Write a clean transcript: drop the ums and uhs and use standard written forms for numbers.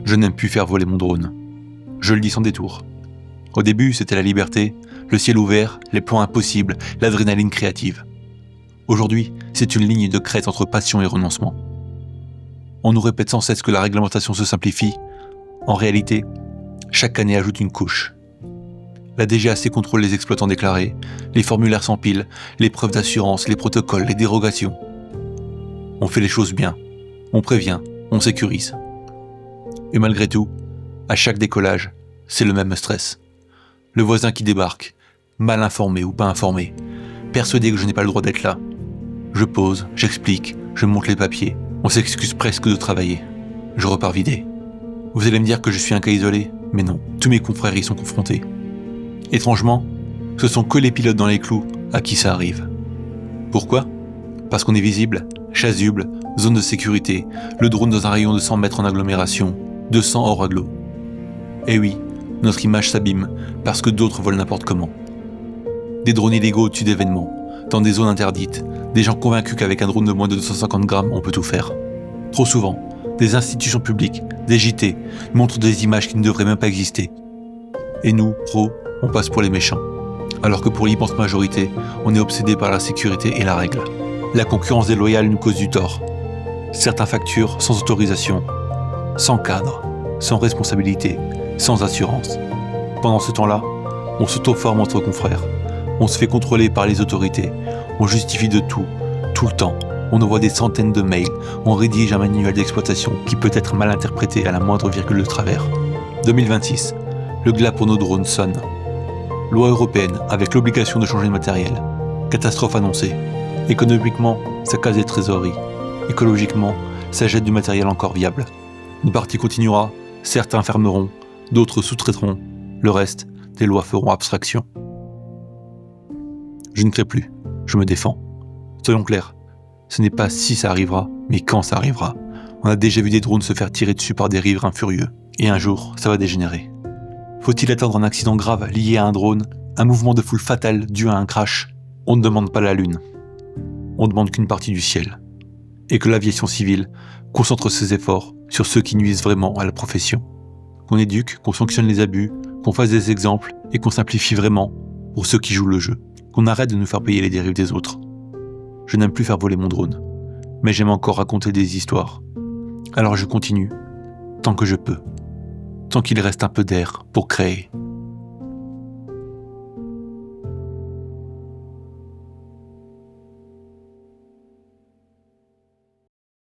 Je n'aime plus faire voler mon drone. Je le dis sans détour. Au début, c'était la liberté, le ciel ouvert, les plans impossibles, l'adrénaline créative. Aujourd'hui, c'est une ligne de crête entre passion et renoncement. On nous répète sans cesse que la réglementation se simplifie. En réalité, chaque année ajoute une couche. La DGAC contrôle les exploitants déclarés, les formulaires s'empilent, les preuves d'assurance, les protocoles, les dérogations. On fait les choses bien, on prévient, on sécurise. Et malgré tout, à chaque décollage, c'est le même stress. Le voisin qui débarque, mal informé ou pas informé, persuadé que je n'ai pas le droit d'être là. Je pose, j'explique, je montre les papiers, on s'excuse presque de travailler. Je repars vidé. Vous allez me dire que je suis un cas isolé, mais non, tous mes confrères y sont confrontés. Étrangement, ce sont que les pilotes dans les clous à qui ça arrive. Pourquoi ? Parce qu'on est visible, chasuble, zone de sécurité, le drone dans un rayon de 100 mètres en agglomération, 200 hors agglo. Et oui, notre image s'abîme parce que d'autres volent n'importe comment. Des drones illégaux au-dessus d'événements, dans des zones interdites, des gens convaincus qu'avec un drone de moins de 250 grammes, on peut tout faire. Trop souvent, des institutions publiques, des JT, montrent des images qui ne devraient même pas exister. Et nous, pros, on passe pour les méchants. Alors que pour l'immense majorité, on est obsédé par la sécurité et la règle. La concurrence déloyale nous cause du tort. Certains facturent sans autorisation, sans cadre, sans responsabilité, sans assurance. Pendant ce temps-là, on s'auto-forme entre confrères. On se fait contrôler par les autorités. On justifie de tout le temps. On envoie des centaines de mails. On rédige un manuel d'exploitation qui peut être mal interprété à la moindre virgule de travers. 2026, le glas pour nos drones sonne. Loi européenne avec l'obligation de changer de matériel. Catastrophe annoncée. Économiquement, ça casse des trésoreries. Écologiquement, ça jette du matériel encore viable. Une partie continuera, certains fermeront, d'autres sous-traiteront. Le reste, des lois feront abstraction. Je ne crée plus, je me défends. Soyons clairs, ce n'est pas si ça arrivera, mais quand ça arrivera. On a déjà vu des drones se faire tirer dessus par des riverains furieux. Et un jour, ça va dégénérer. Faut-il attendre un accident grave lié à un drone, un mouvement de foule fatal dû à un crash ? On ne demande pas la lune. On demande qu'une partie du ciel. Et que l'aviation civile concentre ses efforts sur ceux qui nuisent vraiment à la profession. Qu'on éduque, qu'on sanctionne les abus, qu'on fasse des exemples et qu'on simplifie vraiment pour ceux qui jouent le jeu. Qu'on arrête de nous faire payer les dérives des autres. Je n'aime plus faire voler mon drone, mais j'aime encore raconter des histoires. Alors je continue, tant que je peux. Tant qu'il reste un peu d'air pour créer.